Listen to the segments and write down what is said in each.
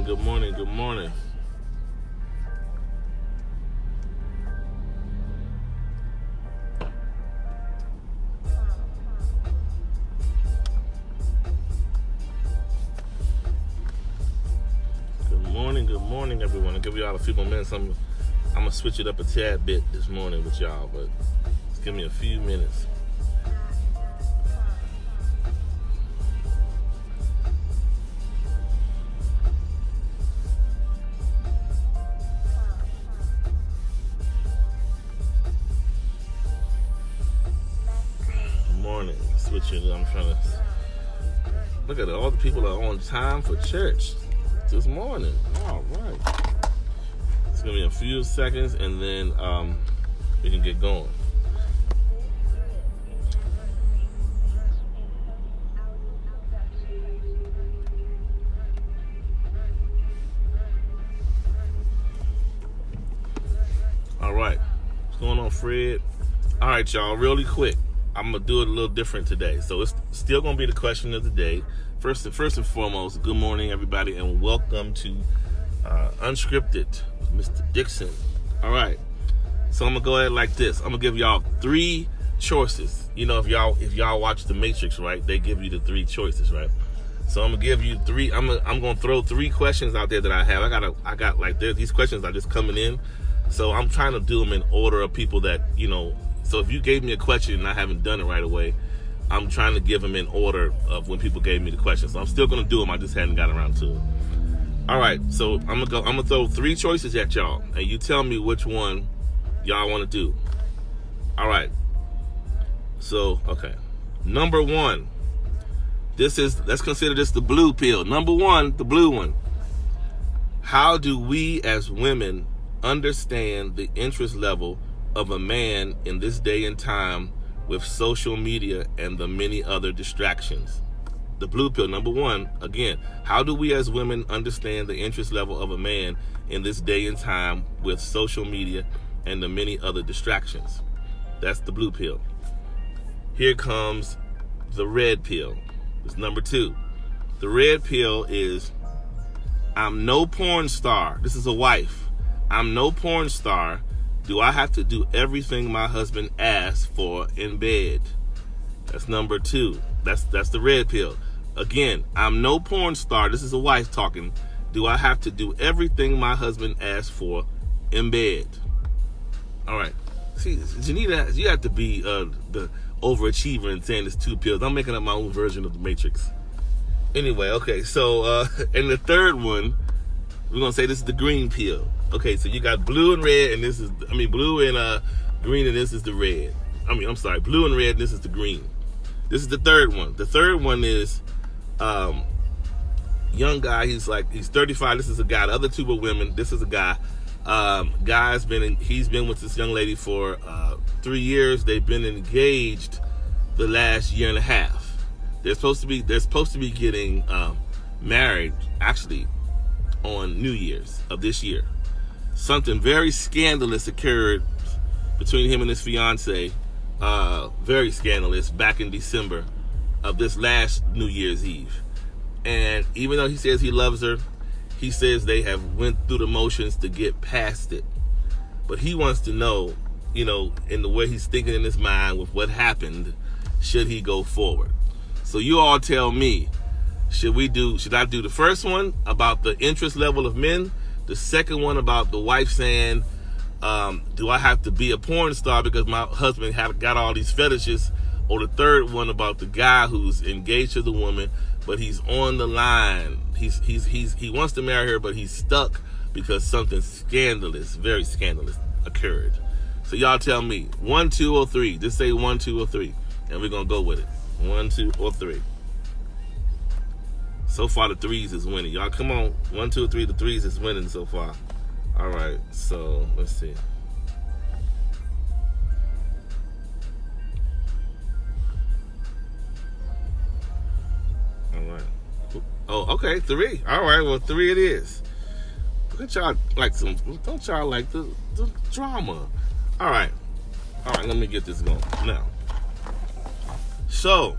good morning, good morning. Good morning, everyone. I'll give y'all a few more minutes. I'm gonna switch it up a tad bit this morning with y'all, but just give me a few minutes. Good morning. Switch it. I'm trying to look at it. All the people are on time for church this morning. All right. It's gonna be a few seconds, and then we can get going. All right. What's going on, Fred? All right, y'all. Really quick. I'm gonna do it a little different today. So it's still gonna be the question of the day. First and foremost, good morning, everybody, and welcome to Unscripted with Mr. Dixon. All right. So I'm gonna go ahead like this. I'm gonna give y'all 3 choices. You know, if y'all watch The Matrix, right? They give you the 3 choices, right? So I'm gonna give you 3. I'm gonna throw 3 questions out there that I have. I got like these questions are just coming in. So I'm trying to do them in order of people that, you know. So if you gave me a question and I haven't done it right away, I'm trying to give them in order of when people gave me the question. So I'm still gonna do them. I just hadn't gotten around to it. All right. So I'm gonna throw 3 choices at y'all, and you tell me which one y'all want to do. All right. So okay. Number 1. Let's consider this the blue pill. Number 1, the blue one. How do we as women understand the interest level of a man in this day and time with social media and the many other distractions? The blue pill, number 1, again, how do we as women understand the interest level of a man in this day and time with social media and the many other distractions? That's the blue pill. Here comes the red pill. It's number 2. The red pill is, I'm no porn star. This is a wife. I'm no porn star. Do I have to do everything my husband asks for in bed? That's number 2. That's the red pill. Again, I'm no porn star. This is a wife talking. Do I have to do everything my husband asks for in bed? All right. See, Janita, you have to be the overachiever in saying there's 2 pills. I'm making up my own version of the Matrix. Anyway, okay. So, and the third one, we're going to say this is the green pill. Okay, so you got blue and red, and blue and green, and this is the red. I'm sorry, blue and red, and this is the green. This is the third one. The third one is young guy. He's 35. This is a guy. The other 2 were women. This is a guy. He's been with this young lady for 3 years. They've been engaged the last year and a half. They're supposed to be getting married actually on New Year's of this year. Something very scandalous occurred between him and his fiance, very scandalous, back in December of this last New Year's Eve. And even though he says he loves her, he says they have went through the motions to get past it. But he wants to know, you know, in the way he's thinking in his mind with what happened, should he go forward? So you all tell me, should I do the first one about the interest level of men? The second one about the wife saying, do I have to be a porn star because my husband got all these fetishes? Or the third one about the guy who's engaged to the woman, but he's on the line. He wants to marry her, but he's stuck because something scandalous, very scandalous, occurred. So y'all tell me, 1, 2, or 3. Just say 1, 2, or 3, and we're gonna go with it. 1, 2, or 3. So far, the 3s is winning. Y'all, come on. 1, 2, 3. The 3s is winning so far. All right. So let's see. All right. Oh, okay. 3. All right. Well, 3 it is. Don't y'all like the drama? All right. Let me get this going now. So.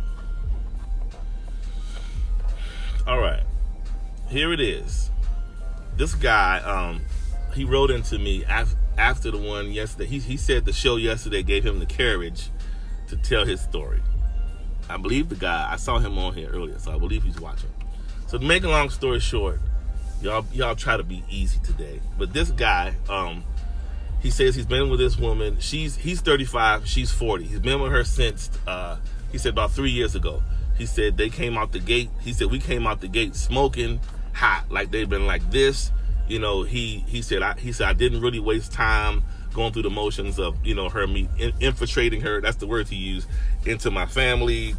All right, here it is. this guy, he wrote into me after the one yesterday. He said the show yesterday gave him the courage to tell his story. I believe the guy. I saw him on here earlier, so I believe he's watching. So to make a long story short, y'all try to be easy today. But this guy, he says he's been with this woman. He's 35, she's 40. He's been with her since, he said about 3 years ago. He said they came out the gate. He said we came out the gate smoking hot, like they've been like this. You know, he said I didn't really waste time going through the motions of, you know, infiltrating her. That's the word he used, into my family.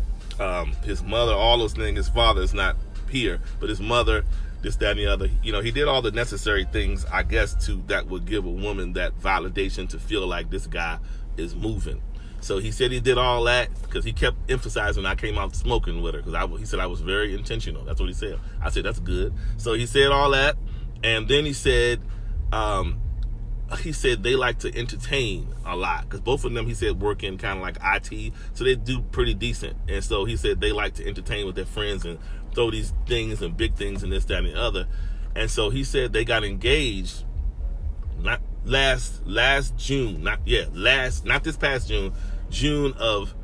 His mother, all those things. His father is not here, but his mother, this, that, and the other. You know, he did all the necessary things, I guess, that would give a woman that validation to feel like this guy is moving. So he said he did all that because he kept emphasizing I came out smoking with her, because he said I was very intentional. That's what he said. I said, that's good. So he said all that, and then he said they like to entertain a lot, because both of them, he said, work in kind of like IT, so they do pretty decent. And so he said they like to entertain with their friends and throw these things and big things and this, that, and the other. And so he said they got engaged not June, not this past June of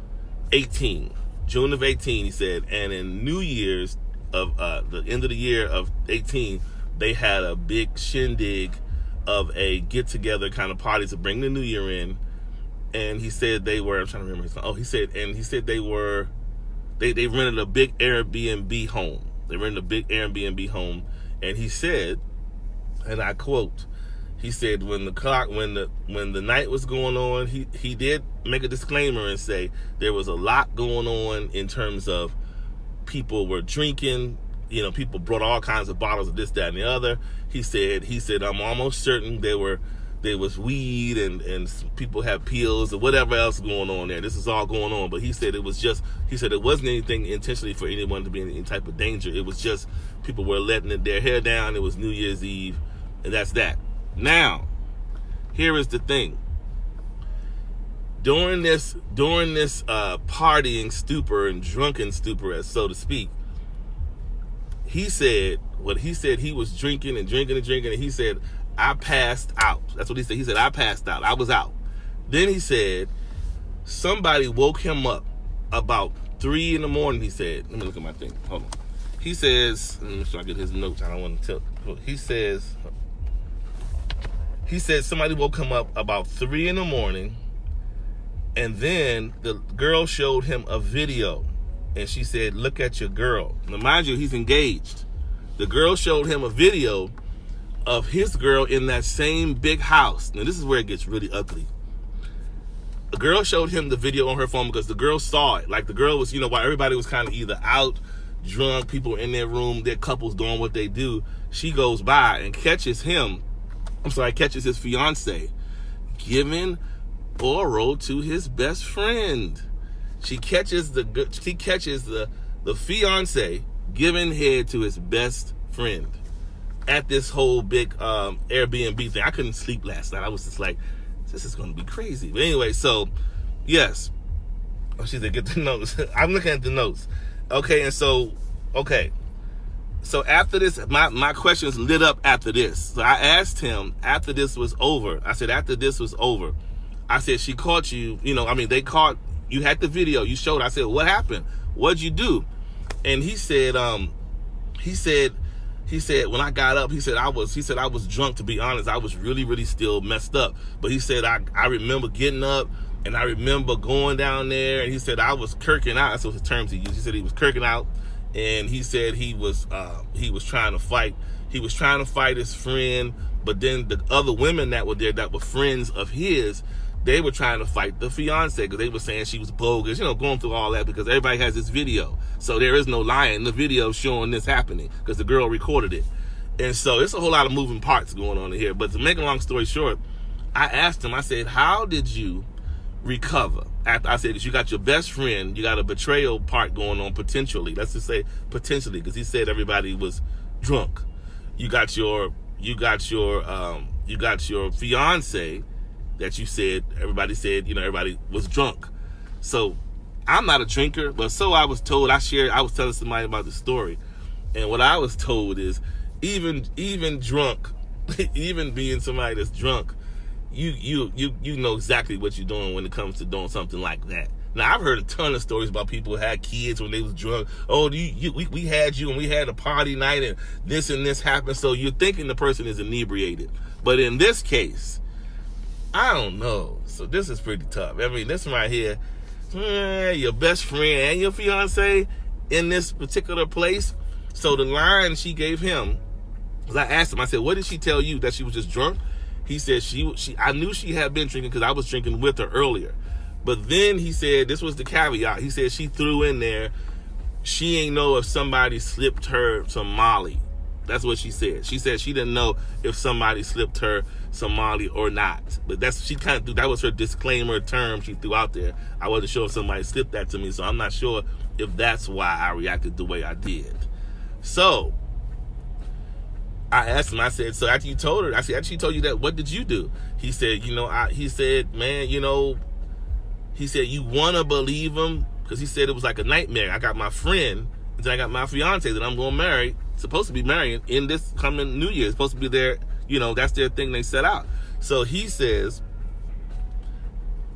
18. June of 18, he said, and in New Year's of the end of the year of 18, they had a big shindig of a get-together kind of party to bring the new year in. And he said they were, I'm trying to remember his name. Oh, he said they rented a big Airbnb home. They rented a big Airbnb home, and he said, and I quote, he said when the night was going on, he did make a disclaimer and say there was a lot going on in terms of people were drinking. You know, people brought all kinds of bottles of this, that, and the other. He said I'm almost certain there was weed and people had pills or whatever else going on there. This is all going on, but he said it wasn't anything intentionally for anyone to be in any type of danger. It was just people were letting their hair down. It was New Year's Eve, and that's that. Now, here is the thing. During this partying stupor and drunken stupor, as so to speak, he said he was drinking, and he said, I passed out. That's what he said. He said, I passed out. I was out. Then he said, somebody woke him up about 3 a.m. He said, let me look at my thing. Hold on. He says, let me make sure I get his notes. I don't want to tell. He said somebody woke him up about 3 a.m, and then the girl showed him a video, and she said, look at your girl. Now, mind you, he's engaged. The girl showed him a video of his girl in that same big house. Now, this is where it gets really ugly. The girl showed him the video on her phone because the girl saw it. Like, the girl was, while everybody was kind of either out, drunk, people in their room, their couples doing what they do, she goes by and catches his fiance giving oral to his best friend. She catches the fiance giving head to his best friend at this whole big Airbnb thing. I couldn't sleep last night. I was just like, this is going to be crazy. But anyway, so yes. Oh, she said, get the notes. I'm looking at the notes. Okay, and so after this, my questions lit up after this. So I asked him after this was over. I said, she caught you, they caught, you had the video, you showed. I said, what happened? What'd you do? And he said, when I got up, I was drunk, to be honest. I was really, really still messed up. But he said, I remember getting up, and I remember going down there, and he said, I was kirking out. That's what the terms he used. He said he was kirking out, and he said he was trying to fight. He was trying to fight his friend, but then the other women that were there that were friends of his, they were trying to fight the fiance because they were saying she was bogus, going through all that because everybody has this video. So there is no lying. The video showing this happening because the girl recorded it. And so it's a whole lot of moving parts going on in here. But to make a long story short, I asked him, I said, how did you recover? After I said, you got your best friend, you got a betrayal part going on potentially. Let's just say potentially, because he said everybody was drunk. You got your fiance that you said, everybody said, everybody was drunk. So I'm not a drinker, but so I was told. I was telling somebody about the story, and what I was told is even drunk, even being somebody that's drunk, you know exactly what you're doing when it comes to doing something like that. Now, I've heard a ton of stories about people who had kids when they was drunk. Oh, we had you and we had a party night and this happened. So you're thinking the person is inebriated. But in this case, I don't know. So this is pretty tough. I mean, this right here, your best friend and your fiance in this particular place. So the line she gave him, because I asked him, I said, what did she tell you, that she was just drunk? He said I knew she had been drinking because I was drinking with her earlier. But then he said, this was the caveat. He said she threw in there, she ain't know if somebody slipped her some Molly. That's what she said. She said she didn't know if somebody slipped her some Molly or not. But that was her disclaimer term she threw out there. I wasn't sure if somebody slipped that to me, so I'm not sure if that's why I reacted the way I did. So I asked him, I said, so after you told her, after she told you that, what did you do? He said, he said, you want to believe him? Because he said it was like a nightmare. I got my friend, and then I got my fiance that I'm going to marry, supposed to be marrying in this coming New Year. It's supposed to be their, that's their thing they set out. So he says,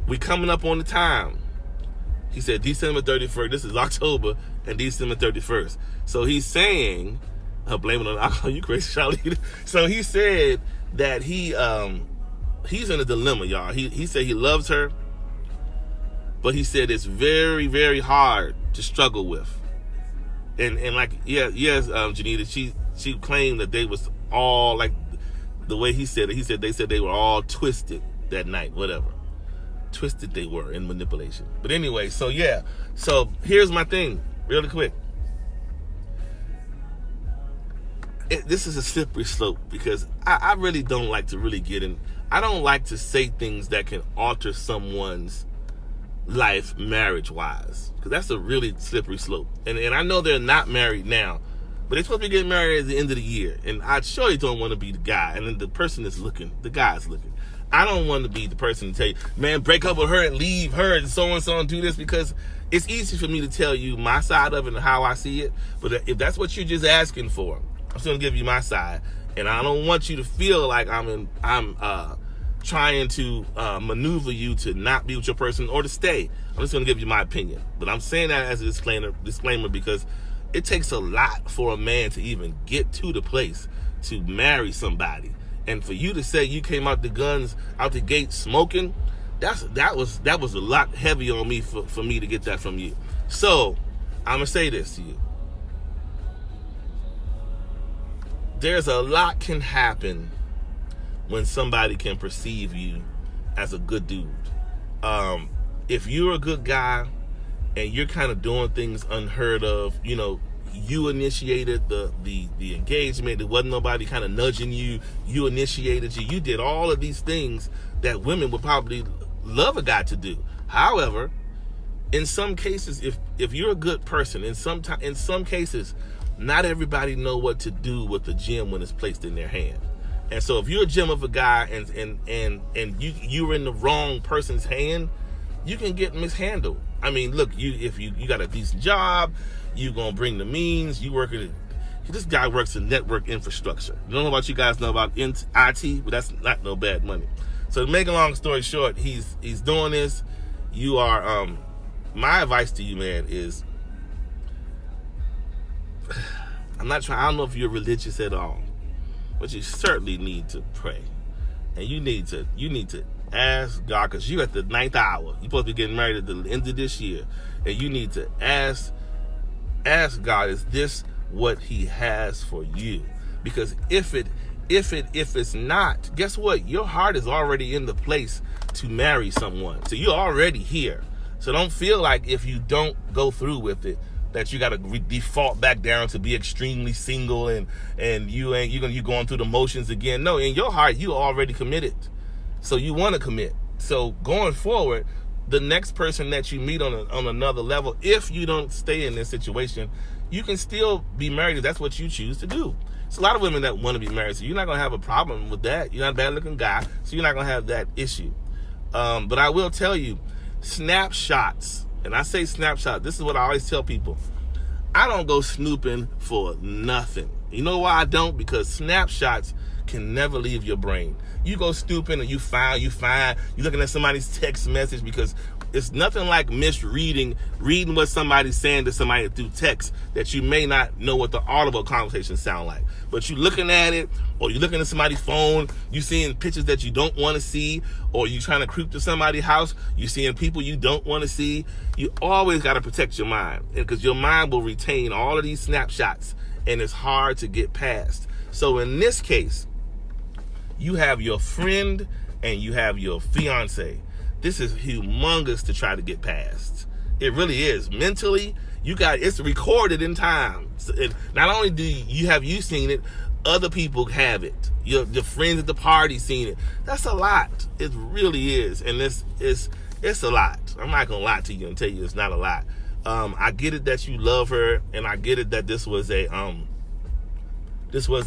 we coming up on the time. He said December 31st. This is October and December 31st. So he's saying, blaming on alcohol, you crazy, Charlie. So he said that he's in a dilemma, y'all. He said he loves her, but he said it's very, very hard to struggle with. And like, yes, Janita, she claimed that they was all, like, the way he said it, they said they were all twisted that night, whatever. Twisted they were in manipulation. But anyway, so yeah. So here's my thing, really quick. This is a slippery slope because I really don't like to really get in. I don't like to say things that can alter someone's life marriage-wise, because that's a really slippery slope. And I know they're not married now, but they're supposed to be getting married at the end of the year. And I surely don't want to be the guy. And then the person is looking, the guy's looking. I don't want to be the person to tell you, man, break up with her and leave her and so and do this, because it's easy for me to tell you my side of it and how I see it. But if that's what you're just asking for, I'm just going to give you my side. And I don't want you to feel like I'm trying to maneuver you to not be with your person or to stay. I'm just going to give you my opinion. But I'm saying that as a disclaimer because it takes a lot for a man to even get to the place to marry somebody. And for you to say you came out the gate smoking, that was a lot heavy on me for me to get that from you. So I'm going to say this to you. There's a lot can happen when somebody can perceive you as a good dude. If you're a good guy and you're kind of doing things unheard of, you initiated the engagement. There wasn't nobody kind of nudging you. You initiated you. You did all of these things that women would probably love a guy to do. However, in some cases, if you're a good person, in some cases, not everybody know what to do with the gem when it's placed in their hand. And so if you're a gem of a guy and you're in the wrong person's hand, you can get mishandled. I mean, look, if you got a decent job, you gonna bring the means, you work in this guy works in network infrastructure. I don't know about you guys know about IT, but that's not no bad money. So to make a long story short, he's doing this. You are my advice to you, man, is I don't know if you're religious at all, but you certainly need to pray. And you need to ask God, because you're at the 9th hour. You're supposed to be getting married at the end of this year. And you need to ask God, is this what he has for you? Because if it's not, guess what? Your heart is already in the place to marry someone. So you're already here. So don't feel like if you don't go through with it, that you got to default back down to be extremely single and you're going through the motions again. No, in your heart, you already committed. So you want to commit. So going forward, the next person that you meet on another level, if you don't stay in this situation, you can still be married if that's what you choose to do. It's a lot of women that want to be married, so you're not going to have a problem with that. You're not a bad-looking guy, so you're not going to have that issue. But I will tell you, snapshots, and I say snapshot, this is what I always tell people. I don't go snooping for nothing. You know why I don't? Because snapshots can never leave your brain. You go stupid and you looking at somebody's text message, because it's nothing like reading what somebody's saying to somebody through text that you may not know what the audible conversation sound like. But you looking at it, or you looking at somebody's phone, you seeing pictures that you don't want to see, or you trying to creep to somebody's house, you seeing people you don't want to see. You always got to protect your mind, because your mind will retain all of these snapshots, and it's hard to get past. So in this case, you have your friend and you have your fiance. This is humongous to try to get past. It really is. Mentally, it's recorded in time. So not only do you seen it, other people have it. Your friends at the party seen it. That's a lot. It really is. And it's a lot. I'm not gonna lie to you and tell you it's not a lot. I get it that you love her, and I get it that this was a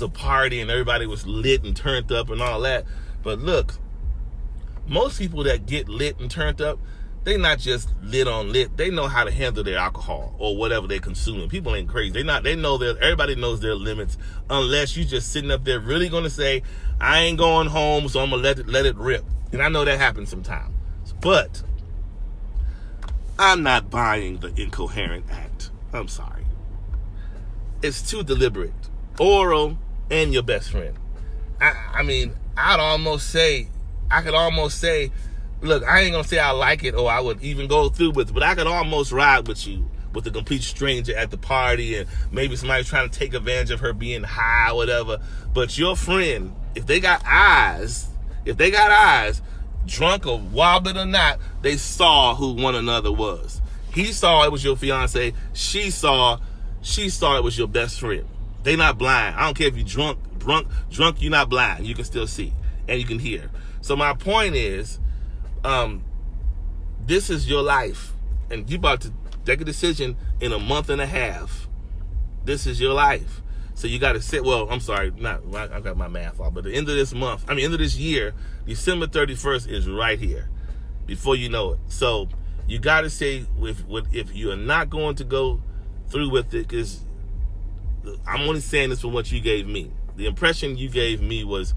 party and everybody was lit and turned up and all that. But look, most people that get lit and turned up, they not just lit on lit. They know how to handle their alcohol or whatever they're consuming. People ain't crazy. Everybody knows their limits, unless you just sitting up there really going to say, I ain't going home, so I'm going to let it rip. And I know that happens sometimes. But I'm not buying the incoherent act. I'm sorry. It's too deliberate. Oral and your best friend. I could almost say, look, I ain't gonna say I like it or I would even go through with it, but I could almost ride with you, with a complete stranger at the party, and maybe somebody's trying to take advantage of her being high or whatever. But your friend, if they got eyes, drunk or wobbling or not, they saw who one another was. He saw it was your fiance. She saw it was your best friend. They not blind. I don't care if you drunk, you're not blind. You can still see and you can hear. So my point is, this is your life, and you about to take a decision in a month and a half. This is your life. So you got to sit, I got my math off, but the end of this year, December 31st is right here before you know it. So you got to say, if you are not going to go through with it, because I'm only saying this from what you gave me. The impression you gave me was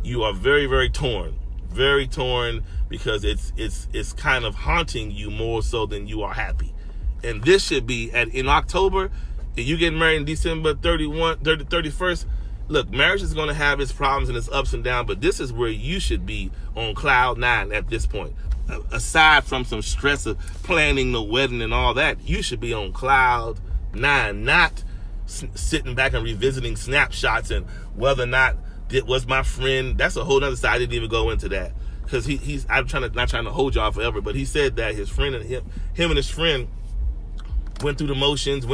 you are very, very torn. Very torn, because it's kind of haunting you more so than you are happy. And this should be in October, if you get married in December 31st, look, marriage is going to have its problems and its ups and downs, but this is where you should be on cloud 9 at this point. Aside from some stress of planning the wedding and all that, you should be on cloud 9, not sitting back and revisiting snapshots and whether or not it was my friend. That's a whole other side. I didn't even go into that, because I'm not trying to hold y'all forever, but he said that his friend and him and his friend went through the motions,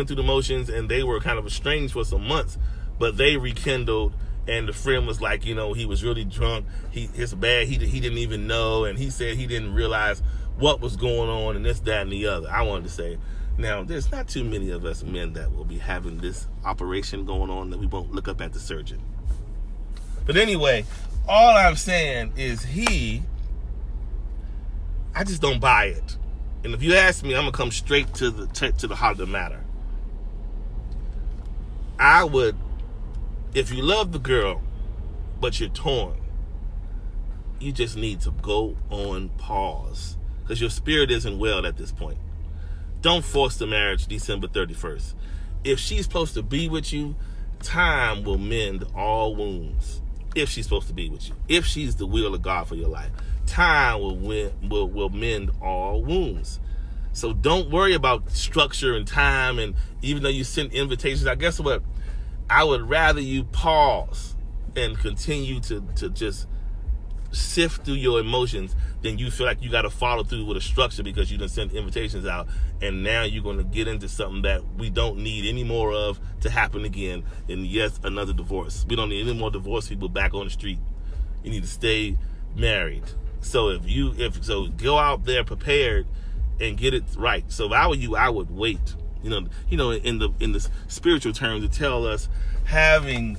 and they were kind of estranged for some months, but they rekindled. And the friend was like, he was really drunk. It's bad. He didn't even know, and he said he didn't realize what was going on, and this, that, and the other. I wanted to say, now, there's not too many of us men that will be having this operation going on that we won't look up at the surgeon. But anyway, all I'm saying is I just don't buy it. And if you ask me, I'm going to come straight to the heart of the matter. I would, if you love the girl, but you're torn, you just need to go on pause, because your spirit isn't well at this point. Don't force the marriage December 31st. If she's supposed to be with you, time will mend all wounds. If she's supposed to be with you. If she's the will of God for your life, time will mend all wounds. So don't worry about structure and time. And even though you send invitations, I guess what? I would rather you pause and continue to just sift through your emotions than you feel like you got to follow through with a structure because you done sent invitations out, and now you're going to get into something that we don't need any more of to happen again. And yes, another divorce. We don't need any more divorce people back on the street. You need to stay married. So so go out there prepared and get it right. So if I were you, I would wait. In the spiritual terms, to tell us, having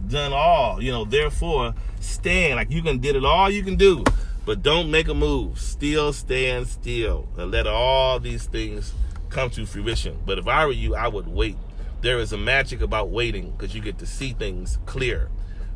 done all, therefore stand. Like, you did it all you can do, but don't make a move. Still stand still and let all these things come to fruition. But if I were you, I would wait. there is a magic about waiting because you get to see things clear.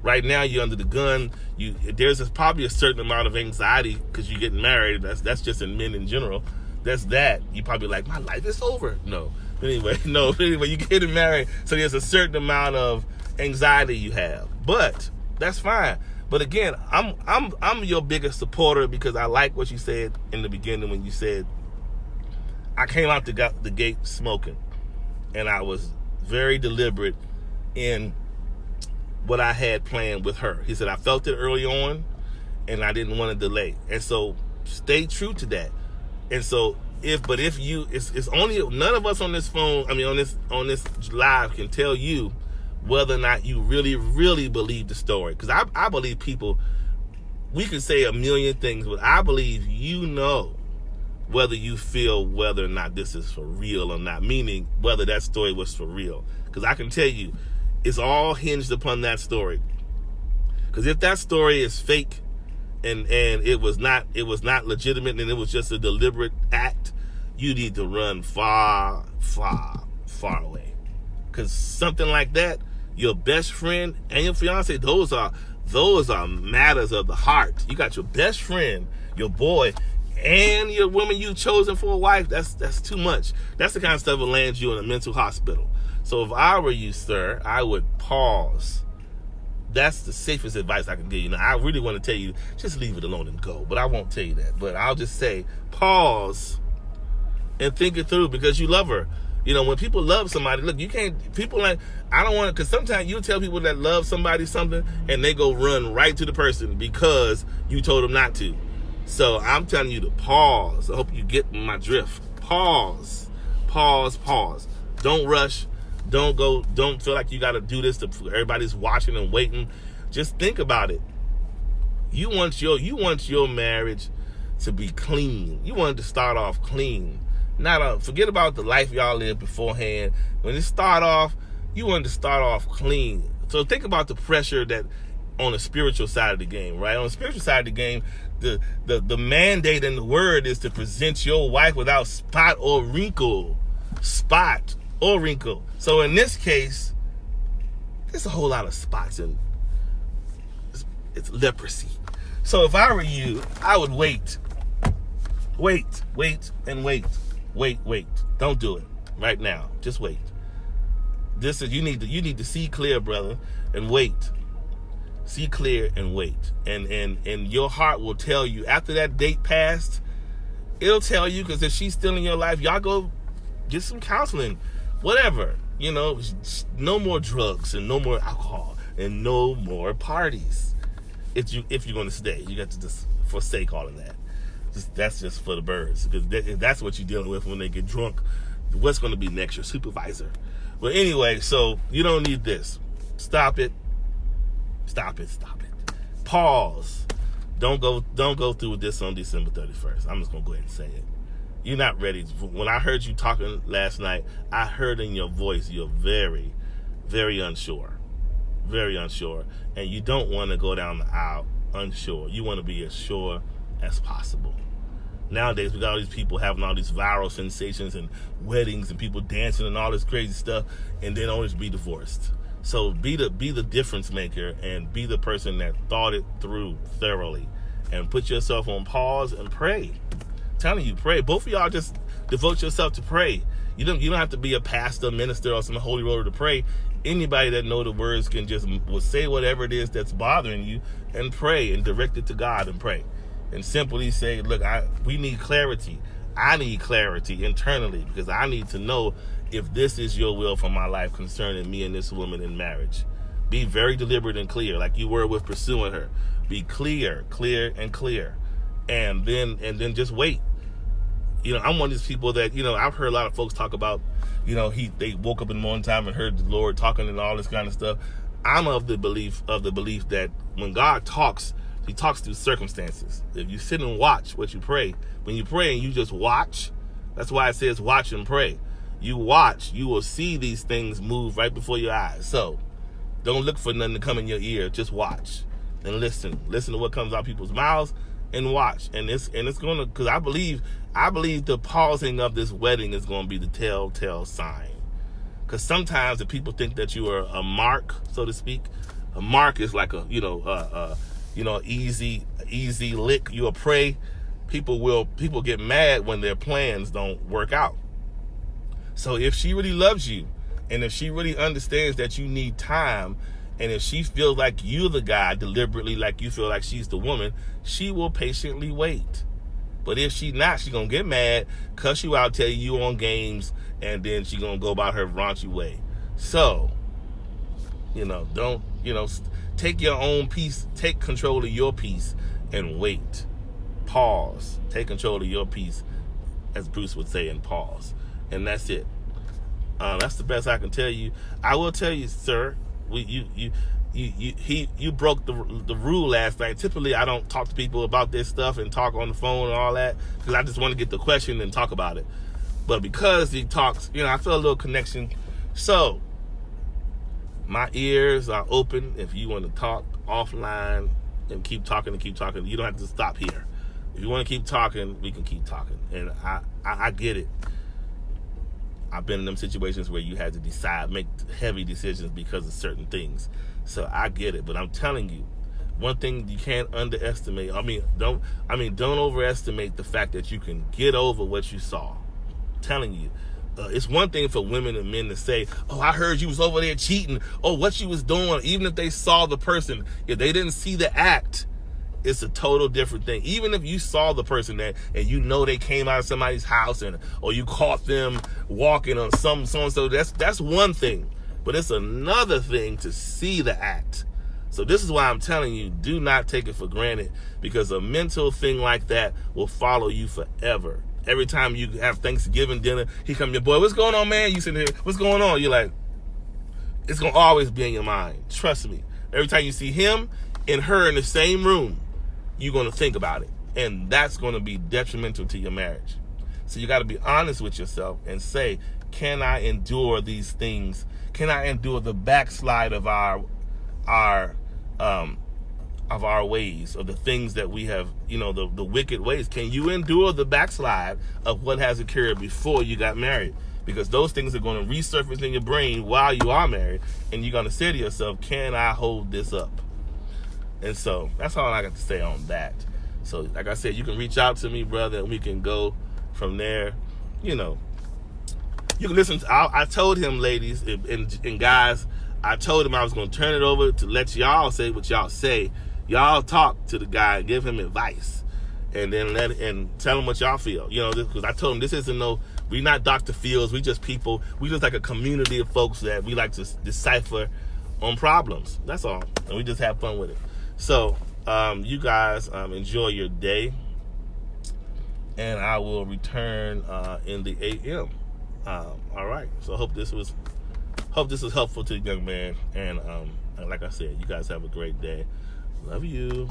Right now, you're under the gun. There's probably a certain amount of anxiety because you're getting married. That's just in men in general. That's that. You probably like, my life is over. No. Anyway, you're getting married, so there's a certain amount of anxiety you have. But that's fine. But again, I'm your biggest supporter because I like what you said in the beginning when you said, I came out the gate smoking, and I was very deliberate in what I had planned with her. He said, I felt it early on, and I didn't want to delay. And so stay true to that. And so it's only none of us on this phone, on this live can tell you whether or not you really, really believe the story. Because I believe people, we can say a million things, but I believe whether you feel whether or not this is for real or not, meaning whether that story was for real. Because I can tell you, it's all hinged upon that story. Because if that story is fake and it was not legitimate and it was just a deliberate act, you need to run far, far, far away. Because something like that, your best friend and your fiance, those are matters of the heart. You got your best friend, your boy, and your woman you chosen for a wife. That's too much. That's the kind of stuff that lands you in a mental hospital. So if I were you, sir, I would pause. That's the safest advice I can give you. Now, I really want to tell you, just leave it alone and go. But I won't tell you that. But I'll just say, pause and think it through because you love her. When people love somebody, look, you can't, people like, I don't want to, because sometimes you tell people that love somebody something and they go run right to the person because you told them not to. So I'm telling you to pause. I hope you get my drift. Pause. Don't rush. Don't feel like you got to do this everybody's watching and waiting. Just think about it. You want your marriage to be clean. You want it to start off clean. Forget about the life y'all lived beforehand. When it start off, you want it to start off clean. So think about the pressure that on the spiritual side of the game, right? On the spiritual side of the game, the mandate in the word is to present your wife without spot or wrinkle. So in this case, there's a whole lot of spots and it's leprosy. So if I were you, I would wait. Wait. Don't do it right now. Just wait. You need to see clear, brother, and wait. See clear and wait. And your heart will tell you after that date passed, it'll tell you, because if she's still in your life, y'all go get some counseling, whatever. No more drugs and no more alcohol and no more parties. If you're going to stay, you got to just forsake all of that. That's just for the birds, because that's what you're dealing with when they get drunk. What's going to be next? Your supervisor. But anyway, so you don't need this. Stop it. Pause. Don't go through with this on December 31st. I'm just going to go ahead and say it. You're not ready. When I heard you talking last night, I heard in your voice you're very, very unsure. Very unsure. And you don't want to go down the aisle unsure. You want to be as sure as possible. Nowadays, we got all these people having all these viral sensations and weddings and people dancing and all this crazy stuff, and then always be divorced. So be the difference maker and be the person that thought it through thoroughly, and put yourself on pause and pray. I'm telling you, pray. Both of y'all just devote yourself to pray. You don't have to be a pastor, minister, or some holy roller to pray. Anybody that know the words will say whatever it is that's bothering you and pray and direct it to God and pray. And simply say, look, we need clarity. I need clarity internally because I need to know if this is your will for my life concerning me and this woman in marriage. Be very deliberate and clear, like you were with pursuing her. Be clear. And then just wait. I'm one of these people that, I've heard a lot of folks talk about, they woke up in the morning time and heard the Lord talking and all this kind of stuff. I'm of the belief that when God talks, he talks through circumstances. If you sit and watch what you pray, when you pray and you just watch, that's why it says watch and pray. You watch, you will see these things move right before your eyes. So don't look for nothing to come in your ear. Just watch and listen. Listen to what comes out people's mouths and watch. And it's going to, because I believe the pausing of this wedding is going to be the telltale sign Because sometimes if people think that you are a mark, so to speak, a mark is like a easy lick. You a prey. People get mad when their plans don't work out. So if she really loves you, and if she really understands that you need time, and if she feels like you're the guy deliberately, like you feel like she's the woman, she will patiently wait. But if she not, she gonna get mad, cuss you out, tell you on games, and then she gonna go about her raunchy way. So, don't, take your own peace, take control of your peace, and wait. Pause. Take control of your peace, as Bruce would say, and pause. And that's it. That's the best I can tell you. I will tell you, sir, you broke the rule last night. Typically, I don't talk to people about this stuff and talk on the phone and all that, because I just want to get the question and talk about it. But because he talks, I feel a little connection. So my ears are open. If you want to talk offline and keep talking, you don't have to stop here. If you want to keep talking, we can keep talking. And I get it. I've been in them situations where you had to make heavy decisions because of certain things. So I get it. But I'm telling you, one thing you can't underestimate. Don't overestimate the fact that you can get over what you saw. I'm telling you. It's one thing for women and men to say, oh, I heard you was over there cheating. Oh, what you was doing. Even if they saw the person, if they didn't see the act, it's a total different thing. Even if you saw the person and they came out of somebody's house or you caught them walking on so that's one thing. But it's another thing to see the act. So this is why I'm telling you, do not take it for granted, because a mental thing like that will follow you forever. Every time you have Thanksgiving dinner, here come your boy, what's going on, man? You sitting here, what's going on? You're like, it's going to always be in your mind. Trust me. Every time you see him and her in the same room, you're going to think about it. And that's going to be detrimental to your marriage. So you got to be honest with yourself and say, can I endure these things? Can I endure the backslide of our ways, of the things that we have, the wicked ways? Can you endure the backslide of what has occurred before you got married? Because those things are going to resurface in your brain while you are married, and you're going to say to yourself, can I hold this up? And so that's all I got to say on that. So like I said, you can reach out to me, brother, and we can go from there. You can listen to, I told him, ladies and guys, I told him I was going to turn it over to let y'all say what y'all say. Y'all talk to the guy, give him advice, and then tell him what y'all feel. Because I told him this isn't we not Dr. Fields. We just people. We just like a community of folks that we like to decipher on problems. That's all, and we just have fun with it. So you guys enjoy your day, and I will return in the AM. All right. So I hope this was helpful to the young man, and like I said, you guys have a great day. Love you.